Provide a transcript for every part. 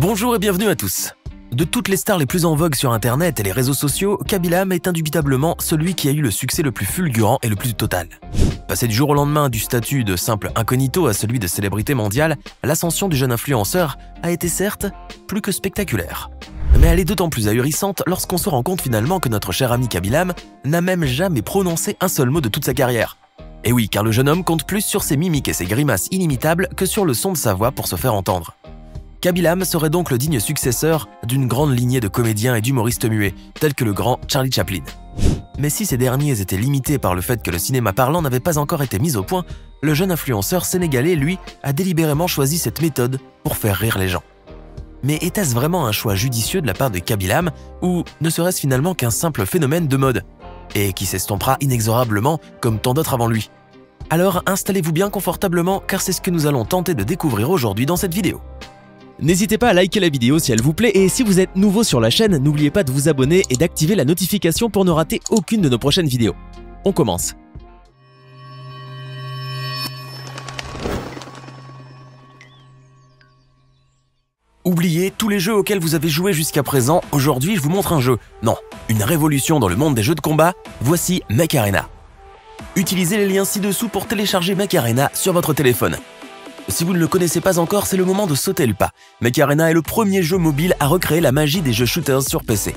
Bonjour et bienvenue à tous. De toutes les stars les plus en vogue sur internet et les réseaux sociaux, Khaby Lame est indubitablement celui qui a eu le succès le plus fulgurant et le plus total. Passé du jour au lendemain du statut de simple incognito à celui de célébrité mondiale, l'ascension du jeune influenceur a été certes plus que spectaculaire. Mais elle est d'autant plus ahurissante lorsqu'on se rend compte finalement que notre cher ami Khaby Lame n'a même jamais prononcé un seul mot de toute sa carrière. Et oui, car le jeune homme compte plus sur ses mimiques et ses grimaces inimitables que sur le son de sa voix pour se faire entendre. Khaby Lame serait donc le digne successeur d'une grande lignée de comédiens et d'humoristes muets, tels que le grand Charlie Chaplin. Mais si ces derniers étaient limités par le fait que le cinéma parlant n'avait pas encore été mis au point, le jeune influenceur sénégalais, lui, a délibérément choisi cette méthode pour faire rire les gens. Mais était-ce vraiment un choix judicieux de la part de Khaby Lame, ou ne serait-ce finalement qu'un simple phénomène de mode, et qui s'estompera inexorablement comme tant d'autres avant lui? Alors installez-vous bien confortablement, car c'est ce que nous allons tenter de découvrir aujourd'hui dans cette vidéo. N'hésitez pas à liker la vidéo si elle vous plaît et si vous êtes nouveau sur la chaîne, n'oubliez pas de vous abonner et d'activer la notification pour ne rater aucune de nos prochaines vidéos. On commence. Oubliez tous les jeux auxquels vous avez joué jusqu'à présent, aujourd'hui je vous montre un jeu. Non, une révolution dans le monde des jeux de combat, voici Mech Arena. Utilisez les liens ci-dessous pour télécharger Mech Arena sur votre téléphone. Si vous ne le connaissez pas encore, c'est le moment de sauter le pas. Mech Arena est le premier jeu mobile à recréer la magie des jeux shooters sur PC.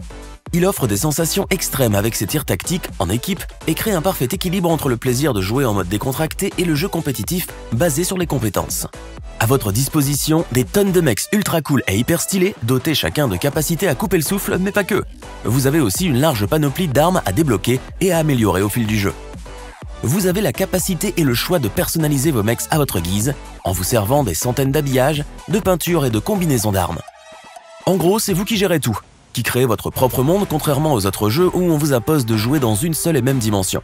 Il offre des sensations extrêmes avec ses tirs tactiques en équipe et crée un parfait équilibre entre le plaisir de jouer en mode décontracté et le jeu compétitif basé sur les compétences. À votre disposition, des tonnes de mechs ultra cool et hyper stylés, dotés chacun de capacités à couper le souffle, mais pas que. Vous avez aussi une large panoplie d'armes à débloquer et à améliorer au fil du jeu. Vous avez la capacité et le choix de personnaliser vos mechs à votre guise, en vous servant des centaines d'habillages, de peintures et de combinaisons d'armes. En gros, c'est vous qui gérez tout, qui créez votre propre monde contrairement aux autres jeux où on vous impose de jouer dans une seule et même dimension.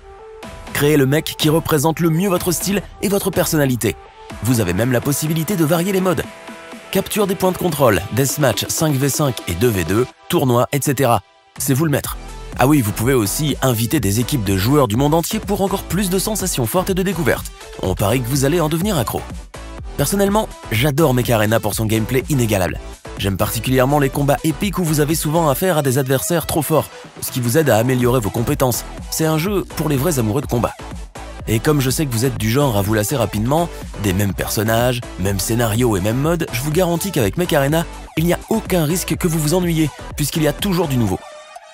Créez le mech qui représente le mieux votre style et votre personnalité. Vous avez même la possibilité de varier les modes. Capture des points de contrôle, deathmatch 5v5 et 2v2, tournois, etc. C'est vous le maître. Ah oui, vous pouvez aussi inviter des équipes de joueurs du monde entier pour encore plus de sensations fortes et de découvertes. On parie que vous allez en devenir accro. Personnellement, j'adore Mech Arena pour son gameplay inégalable. J'aime particulièrement les combats épiques où vous avez souvent affaire à des adversaires trop forts, ce qui vous aide à améliorer vos compétences. C'est un jeu pour les vrais amoureux de combat. Et comme je sais que vous êtes du genre à vous lasser rapidement, des mêmes personnages, mêmes scénarios et mêmes modes, je vous garantis qu'avec Mech Arena, il n'y a aucun risque que vous vous ennuyiez, puisqu'il y a toujours du nouveau.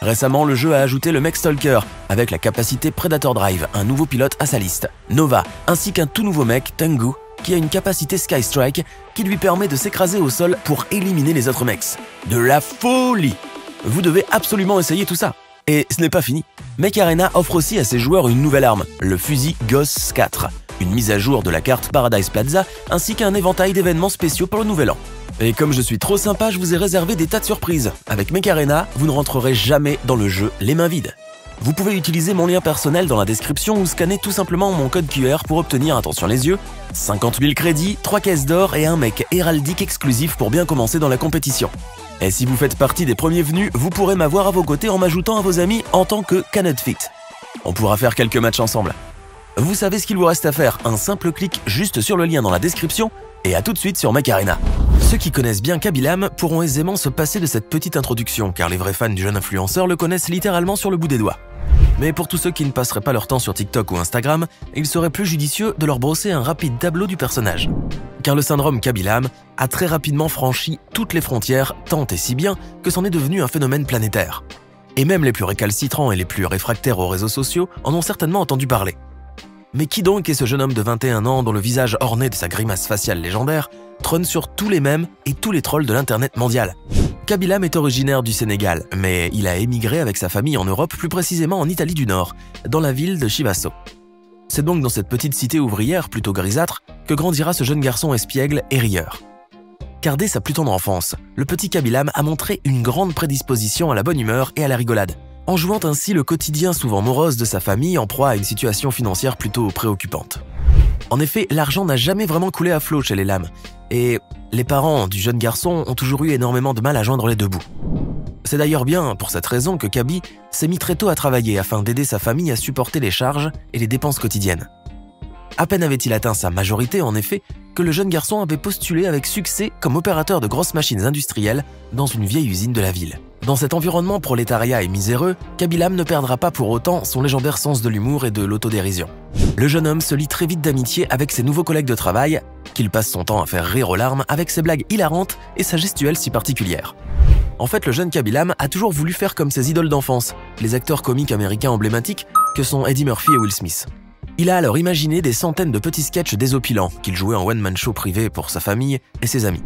Récemment, le jeu a ajouté le Mech Stalker, avec la capacité Predator Drive, un nouveau pilote à sa liste, Nova, ainsi qu'un tout nouveau mech, Tengu, qui a une capacité Sky Strike, qui lui permet de s'écraser au sol pour éliminer les autres mechs. De la folie! Vous devez absolument essayer tout ça. Et ce n'est pas fini. Mech Arena offre aussi à ses joueurs une nouvelle arme, le fusil Gauss 4, une mise à jour de la carte Paradise Plaza, ainsi qu'un éventail d'événements spéciaux pour le nouvel an. Et comme je suis trop sympa, je vous ai réservé des tas de surprises. Avec Mech Arena, vous ne rentrerez jamais dans le jeu les mains vides. Vous pouvez utiliser mon lien personnel dans la description ou scanner tout simplement mon code QR pour obtenir, attention les yeux, 50 000 crédits, 3 caisses d'or et un mech héraldique exclusif pour bien commencer dans la compétition. Et si vous faites partie des premiers venus, vous pourrez m'avoir à vos côtés en m'ajoutant à vos amis en tant que Cannot Fit. On pourra faire quelques matchs ensemble. Vous savez ce qu'il vous reste à faire, un simple clic juste sur le lien dans la description et à tout de suite sur Mech Arena. Ceux qui connaissent bien Khaby Lame pourront aisément se passer de cette petite introduction, car les vrais fans du jeune influenceur le connaissent littéralement sur le bout des doigts. Mais pour tous ceux qui ne passeraient pas leur temps sur TikTok ou Instagram, il serait plus judicieux de leur brosser un rapide tableau du personnage. Car le syndrome Khaby Lame a très rapidement franchi toutes les frontières, tant et si bien que c'en est devenu un phénomène planétaire. Et même les plus récalcitrants et les plus réfractaires aux réseaux sociaux en ont certainement entendu parler. Mais qui donc est ce jeune homme de 21 ans dont le visage orné de sa grimace faciale légendaire trône sur tous les mèmes et tous les trolls de l'internet mondial? Khaby Lame est originaire du Sénégal, mais il a émigré avec sa famille en Europe, plus précisément en Italie du Nord, dans la ville de Chivasso. C'est donc dans cette petite cité ouvrière plutôt grisâtre que grandira ce jeune garçon espiègle et rieur. Car dès sa plus tendre enfance, le petit Khaby Lame a montré une grande prédisposition à la bonne humeur et à la rigolade, en jouant ainsi le quotidien souvent morose de sa famille en proie à une situation financière plutôt préoccupante. En effet, l'argent n'a jamais vraiment coulé à flot chez les Lame, et les parents du jeune garçon ont toujours eu énormément de mal à joindre les deux bouts. C'est d'ailleurs bien pour cette raison que Khaby s'est mis très tôt à travailler afin d'aider sa famille à supporter les charges et les dépenses quotidiennes. À peine avait-il atteint sa majorité, en effet, que le jeune garçon avait postulé avec succès comme opérateur de grosses machines industrielles dans une vieille usine de la ville. Dans cet environnement prolétariat et miséreux, Khaby-Lame ne perdra pas pour autant son légendaire sens de l'humour et de l'autodérision. Le jeune homme se lie très vite d'amitié avec ses nouveaux collègues de travail, qu'il passe son temps à faire rire aux larmes avec ses blagues hilarantes et sa gestuelle si particulière. En fait, le jeune Khaby-Lame a toujours voulu faire comme ses idoles d'enfance, les acteurs comiques américains emblématiques que sont Eddie Murphy et Will Smith. Il a alors imaginé des centaines de petits sketchs désopilants qu'il jouait en one-man show privé pour sa famille et ses amis.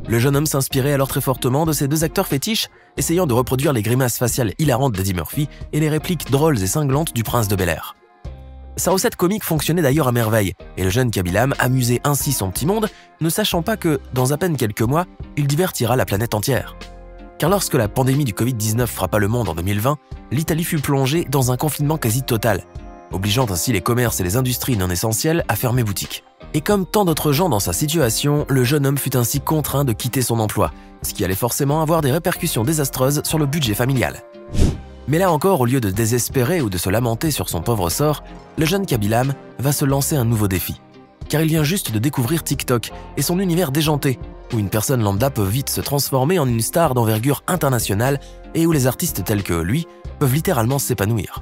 Le jeune homme s'inspirait alors très fortement de ces deux acteurs fétiches, essayant de reproduire les grimaces faciales hilarantes d'Eddie Murphy et les répliques drôles et cinglantes du prince de Bel-Air. Sa recette comique fonctionnait d'ailleurs à merveille, et le jeune Khaby-Lame amusait ainsi son petit monde, ne sachant pas que, dans à peine quelques mois, il divertira la planète entière. Car lorsque la pandémie du Covid-19 frappa le monde en 2020, l'Italie fut plongée dans un confinement quasi total, obligeant ainsi les commerces et les industries non essentielles à fermer boutique. Et comme tant d'autres gens dans sa situation, le jeune homme fut ainsi contraint de quitter son emploi, ce qui allait forcément avoir des répercussions désastreuses sur le budget familial. Mais là encore, au lieu de désespérer ou de se lamenter sur son pauvre sort, le jeune Khaby-Lame va se lancer un nouveau défi. Car il vient juste de découvrir TikTok et son univers déjanté, où une personne lambda peut vite se transformer en une star d'envergure internationale et où les artistes tels que lui peuvent littéralement s'épanouir.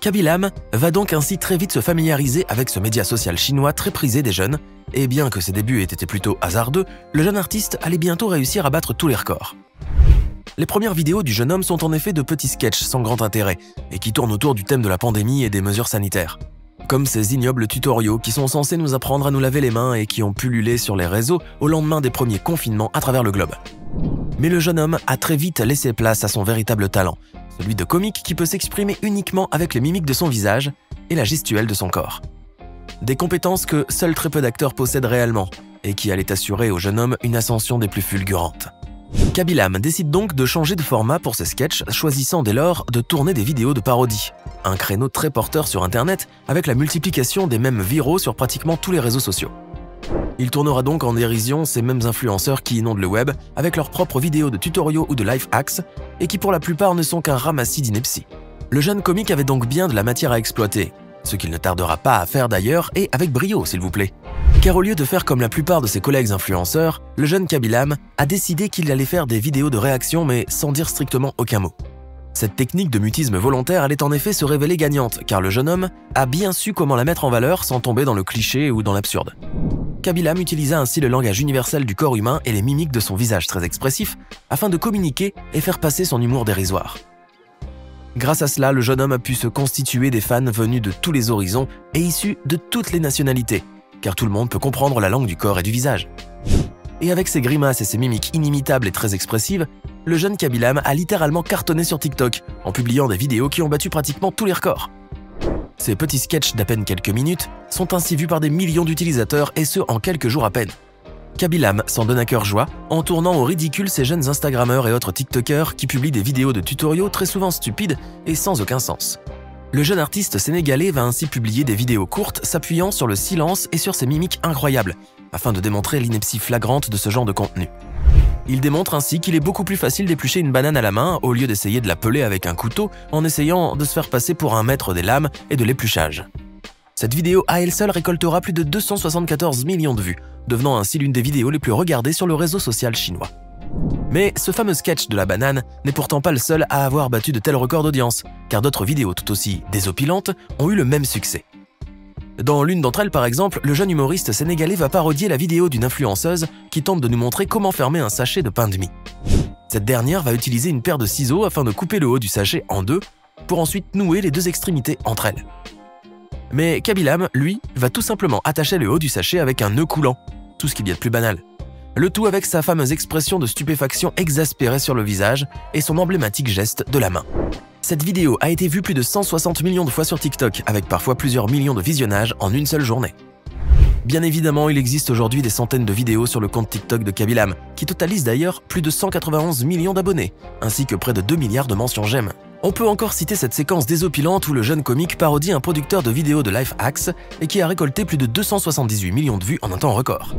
Khaby-Lame va donc ainsi très vite se familiariser avec ce média social chinois très prisé des jeunes, et bien que ses débuts aient été plutôt hasardeux, le jeune artiste allait bientôt réussir à battre tous les records. Les premières vidéos du jeune homme sont en effet de petits sketchs sans grand intérêt, et qui tournent autour du thème de la pandémie et des mesures sanitaires. Comme ces ignobles tutoriaux qui sont censés nous apprendre à nous laver les mains et qui ont pullulé sur les réseaux au lendemain des premiers confinements à travers le globe. Mais le jeune homme a très vite laissé place à son véritable talent, celui de comique qui peut s'exprimer uniquement avec les mimiques de son visage et la gestuelle de son corps. Des compétences que seuls très peu d'acteurs possèdent réellement et qui allaient assurer au jeune homme une ascension des plus fulgurantes. Khaby-Lame décide donc de changer de format pour ses sketchs, choisissant dès lors de tourner des vidéos de parodie, un créneau très porteur sur internet avec la multiplication des mèmes viraux sur pratiquement tous les réseaux sociaux. Il tournera donc en dérision ces mêmes influenceurs qui inondent le web avec leurs propres vidéos de tutoriaux ou de life hacks et qui pour la plupart ne sont qu'un ramassis d'inepties. Le jeune comique avait donc bien de la matière à exploiter, ce qu'il ne tardera pas à faire d'ailleurs et avec brio s'il vous plaît. Car au lieu de faire comme la plupart de ses collègues influenceurs, le jeune Khaby-Lame a décidé qu'il allait faire des vidéos de réaction mais sans dire strictement aucun mot. Cette technique de mutisme volontaire allait en effet se révéler gagnante car le jeune homme a bien su comment la mettre en valeur sans tomber dans le cliché ou dans l'absurde. Khaby-Lame utilisa ainsi le langage universel du corps humain et les mimiques de son visage très expressif afin de communiquer et faire passer son humour dérisoire. Grâce à cela, le jeune homme a pu se constituer des fans venus de tous les horizons et issus de toutes les nationalités, car tout le monde peut comprendre la langue du corps et du visage. Et avec ses grimaces et ses mimiques inimitables et très expressives, le jeune Khaby-Lame a littéralement cartonné sur TikTok en publiant des vidéos qui ont battu pratiquement tous les records. Ces petits sketchs d'à peine quelques minutes sont ainsi vus par des millions d'utilisateurs et ce en quelques jours à peine. Khaby-Lame s'en donne à cœur joie en tournant au ridicule ces jeunes Instagrammeurs et autres TikTokers qui publient des vidéos de tutoriaux très souvent stupides et sans aucun sens. Le jeune artiste sénégalais va ainsi publier des vidéos courtes s'appuyant sur le silence et sur ses mimiques incroyables, afin de démontrer l'ineptie flagrante de ce genre de contenu. Il démontre ainsi qu'il est beaucoup plus facile d'éplucher une banane à la main au lieu d'essayer de la peler avec un couteau en essayant de se faire passer pour un maître des lames et de l'épluchage. Cette vidéo à elle seule récoltera plus de 274 millions de vues, devenant ainsi l'une des vidéos les plus regardées sur le réseau social chinois. Mais ce fameux sketch de la banane n'est pourtant pas le seul à avoir battu de tels records d'audience, car d'autres vidéos tout aussi désopilantes ont eu le même succès. Dans l'une d'entre elles, par exemple, le jeune humoriste sénégalais va parodier la vidéo d'une influenceuse qui tente de nous montrer comment fermer un sachet de pain de mie. Cette dernière va utiliser une paire de ciseaux afin de couper le haut du sachet en deux, pour ensuite nouer les deux extrémités entre elles. Mais Khaby-Lame, lui, va tout simplement attacher le haut du sachet avec un nœud coulant, tout ce qu'il y a de plus banal. Le tout avec sa fameuse expression de stupéfaction exaspérée sur le visage et son emblématique geste de la main. Cette vidéo a été vue plus de 160 millions de fois sur TikTok, avec parfois plusieurs millions de visionnages en une seule journée. Bien évidemment, il existe aujourd'hui des centaines de vidéos sur le compte TikTok de Khaby-Lame, qui totalise d'ailleurs plus de 191 millions d'abonnés, ainsi que près de 2 milliards de mentions j'aime. On peut encore citer cette séquence désopilante où le jeune comique parodie un producteur de vidéos de life hacks et qui a récolté plus de 278 millions de vues en un temps record.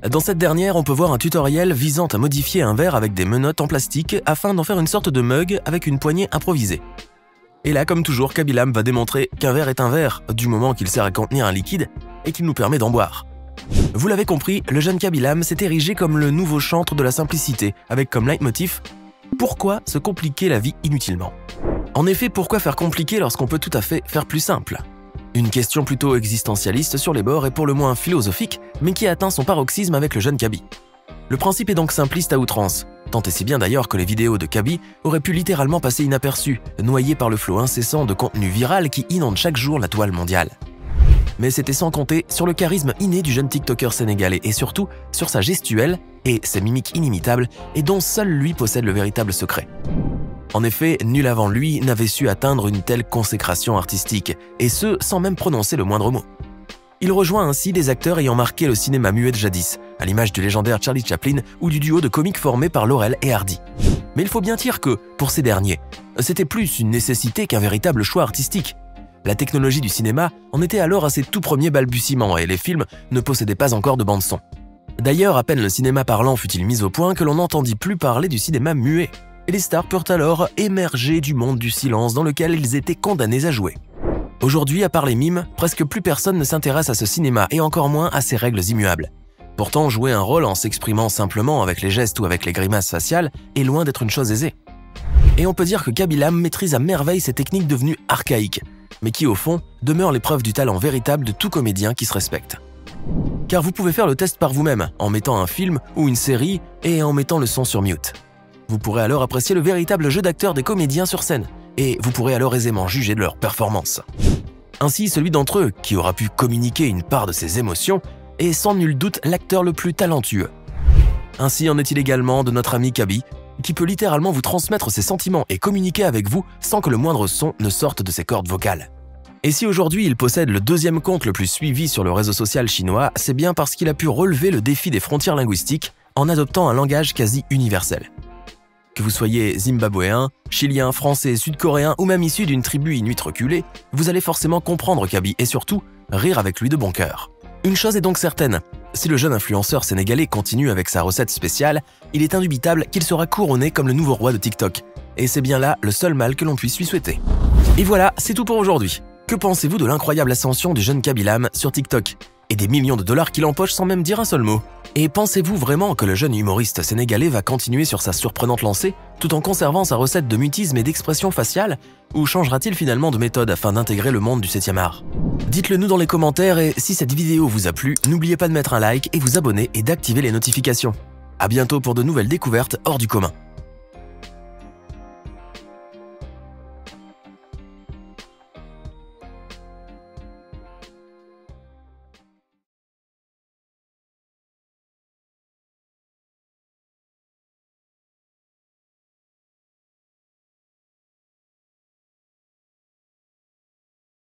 Dans cette dernière, on peut voir un tutoriel visant à modifier un verre avec des menottes en plastique afin d'en faire une sorte de mug avec une poignée improvisée. Et là, comme toujours, Khaby-Lame va démontrer qu'un verre est un verre du moment qu'il sert à contenir un liquide et qu'il nous permet d'en boire. Vous l'avez compris, le jeune Khaby Lame s'est érigé comme le nouveau chantre de la simplicité, avec comme leitmotiv « Pourquoi se compliquer la vie inutilement ?» En effet, pourquoi faire compliqué lorsqu'on peut tout à fait faire plus simple? Une question plutôt existentialiste sur les bords et pour le moins philosophique, mais qui a atteint son paroxysme avec le jeune Khaby. Le principe est donc simpliste à outrance, tant et si bien d'ailleurs que les vidéos de Khaby auraient pu littéralement passer inaperçues, noyées par le flot incessant de contenu viral qui inonde chaque jour la toile mondiale. Mais c'était sans compter sur le charisme inné du jeune TikToker sénégalais et surtout sur sa gestuelle et ses mimiques inimitables et dont seul lui possède le véritable secret. En effet, nul avant lui n'avait su atteindre une telle consécration artistique, et ce sans même prononcer le moindre mot. Il rejoint ainsi des acteurs ayant marqué le cinéma muet de jadis, à l'image du légendaire Charlie Chaplin ou du duo de comiques formé par Laurel et Hardy. Mais il faut bien dire que, pour ces derniers, c'était plus une nécessité qu'un véritable choix artistique. La technologie du cinéma en était alors à ses tout premiers balbutiements et les films ne possédaient pas encore de bande-son. D'ailleurs, à peine le cinéma parlant fut-il mis au point que l'on n'entendit plus parler du cinéma muet. Et les stars purent alors émerger du monde du silence dans lequel ils étaient condamnés à jouer. Aujourd'hui, à part les mimes, presque plus personne ne s'intéresse à ce cinéma et encore moins à ses règles immuables. Pourtant, jouer un rôle en s'exprimant simplement avec les gestes ou avec les grimaces faciales est loin d'être une chose aisée. Et on peut dire que Khaby Lame maîtrise à merveille ces techniques devenues archaïques, mais qui au fond demeurent l'épreuve du talent véritable de tout comédien qui se respecte. Car vous pouvez faire le test par vous-même, en mettant un film ou une série et en mettant le son sur mute. Vous pourrez alors apprécier le véritable jeu d'acteur des comédiens sur scène, et vous pourrez alors aisément juger de leur performance. Ainsi, celui d'entre eux qui aura pu communiquer une part de ses émotions est sans nul doute l'acteur le plus talentueux. Ainsi en est-il également de notre ami Khaby, qui peut littéralement vous transmettre ses sentiments et communiquer avec vous sans que le moindre son ne sorte de ses cordes vocales. Et si aujourd'hui il possède le deuxième compte le plus suivi sur le réseau social chinois, c'est bien parce qu'il a pu relever le défi des frontières linguistiques en adoptant un langage quasi universel. Que vous soyez zimbabwéen, chilien, français, sud-coréen ou même issu d'une tribu inuite reculée, vous allez forcément comprendre Khaby et surtout rire avec lui de bon cœur. Une chose est donc certaine, si le jeune influenceur sénégalais continue avec sa recette spéciale, il est indubitable qu'il sera couronné comme le nouveau roi de TikTok. Et c'est bien là le seul mal que l'on puisse lui souhaiter. Et voilà, c'est tout pour aujourd'hui. Que pensez-vous de l'incroyable ascension du jeune Khaby Lame sur TikTok et des millions de dollars qu'il empoche sans même dire un seul mot? Et pensez-vous vraiment que le jeune humoriste sénégalais va continuer sur sa surprenante lancée, tout en conservant sa recette de mutisme et d'expression faciale, ou changera-t-il finalement de méthode afin d'intégrer le monde du 7e art? Dites-le nous dans les commentaires et si cette vidéo vous a plu, n'oubliez pas de mettre un like et vous abonner et d'activer les notifications. À bientôt pour de nouvelles découvertes hors du commun.